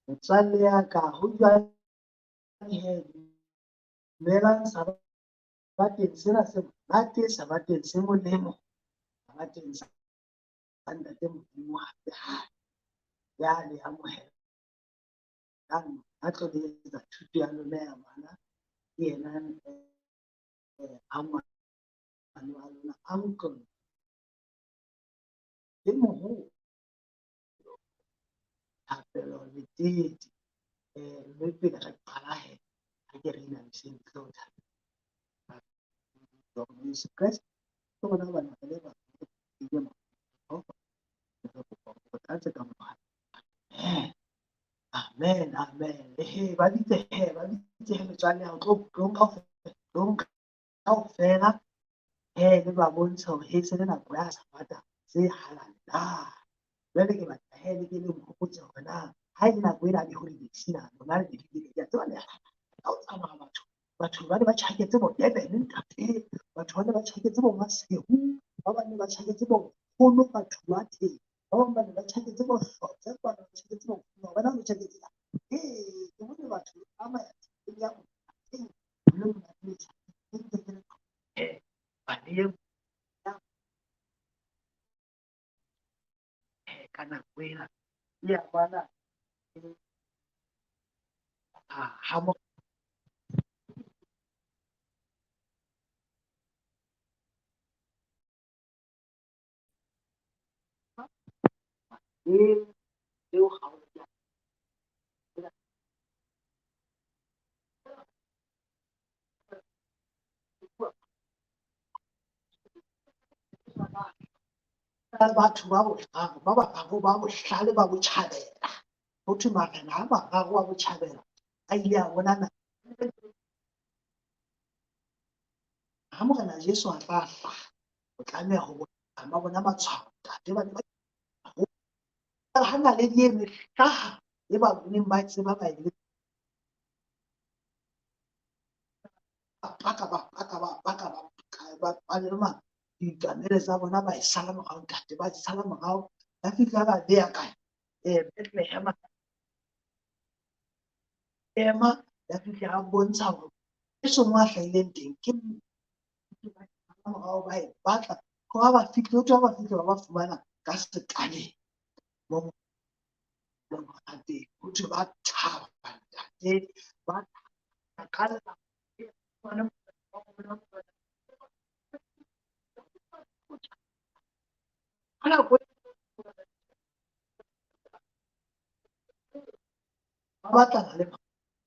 Motswalle ya ka ho jwale hee dumelang sebateng sena se monate, sebateng se molemo, sebateng sa ntate Modimo hape ya le amohelang a tlo le etsa thuto ya lona ya bana ke yena wa lona uncle le moholo thapelo letete mme pele re qala hee ha ke re inamiseng tlo Yesu Kreste ke bona bana ba le ba amen ba ditse metswalle hao tlong kaofela le ba bontsha hore se le nako ya sabata se halala jwale ke batla le ke le nkgopotse hore na ha e nako ena le hore besina lona le dibile ya tseba le ha o tsamaya batho ba ne ba tjhaketse bo Durban ntate batho ba ne ba tjhaketse bo Masehu ba bane ba tjhaketse bo Nkgono batho ba teng ba bang ba ne ba tjhaketse bo Hlotse ba ne ba tjhaketse bo Nkgono ba ne ba tjhaketse ke bone batho ba maya ya ka nako ena ya bana ha mo leo ga o ya batho ba bohlano ba bararo ba bohlale ba botjhabela ho thwe marena a mararo wa botjhabela a ile a bonana ha morena Jesu a tla hlaha o tlameha ho bona bona matshwao tate ba ha na le di eme hlaha le ba boneng ba tseba ba ile ba lema ditamele tsa bona ba e sala morao ntate ba sala morao ba fihla ba beya kae Bethlehem ema ya fihla a bontsha hore Jesu mo a hlahileng teng ke morao ba e batla ho ba fihla ho ba fihla ba fumana ka sekaleng mo teng ho thwe ba thaba ntate ba qala ba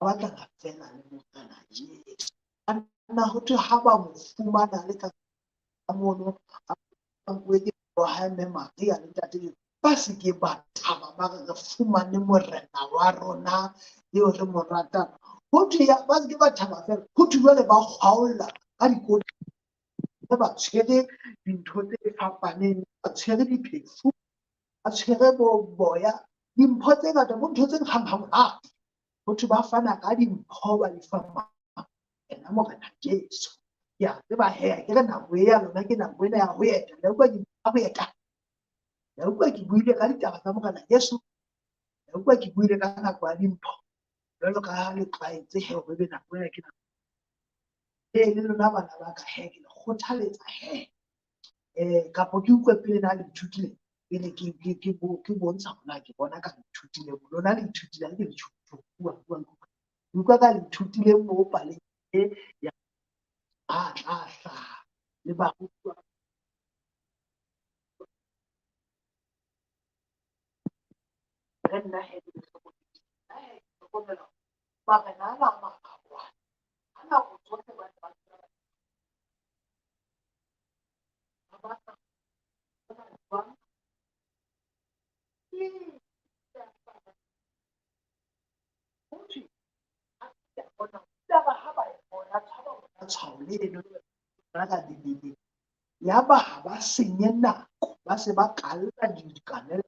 batlana fela le morena Jesu nna ho thwe ha ba mo fumana le ka mono ha Maria le ntate ba se ke ba thaba ba re fumane morena wa rona eo re mo ratang ho thwe ba se ke ba thaba fela ho thwe jwale ba kgwaolla ka dikoti ba tshwere dintho tse fapaneng ba tshwere diphefo ba tshwere boya dimpho tse ngata bo ntho tse nkgang ha monate ho thwe ba fana ka dimpho ba di fa ena morena Jesu ya tseba hee ke re nako e ya lona ke nako ena ya ho eta la utlwa ke buile ka ditaba tsa morena Jesu la utlwa ke buile ka nako ya dimpho jwalo ka ha le tlwaetse hee hore be nako ena ke nako le lona bana ba ka hee ke le kgothaletsa hee kapo ke utlwe pele na le ithutile pele ke bontsha hona ke bona ka le ithutile lona le ithutile ke le utlwa ka le ithutile mo paleng ya tla hlaha le barutwa re nna hee ke hlokomela marena ana a makgabane ha nako tsohle ba ya ba ha ba senye nako ba se ba kalla dikanele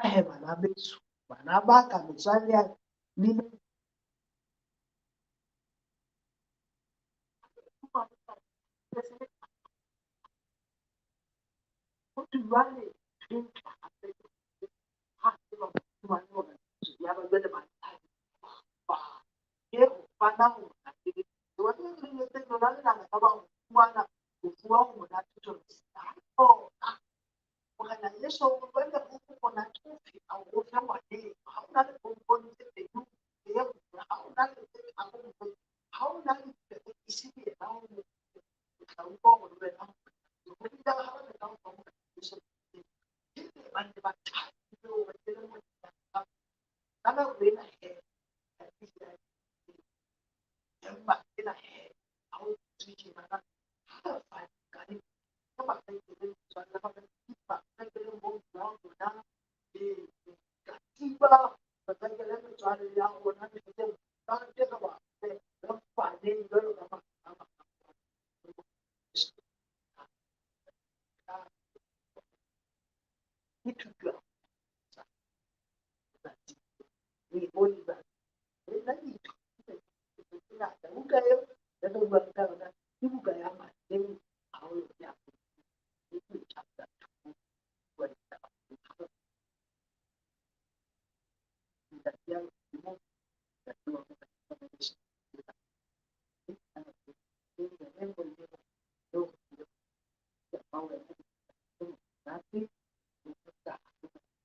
hema na besu na baka misali ya nini mtu wale organization wenda huko na tufi au kama hii hauna component you hauna hauna isiye na au ndio na ndio hawana kama communication bande bata ndio wale kama wena yamba ina au tuki mana hata fani kama kile swala kama kipa kile mbongo wangu na katiba kile swala yangu na ndio kama kama fani ndio kama kitu kwa ni bodi ba nani na uga yo ndio bwana uga ya madeni au ya chapter kwa ndio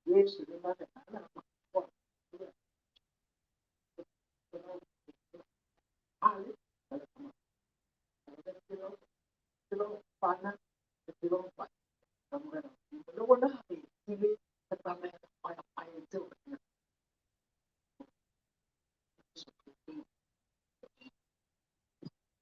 Yesu ni mwana pana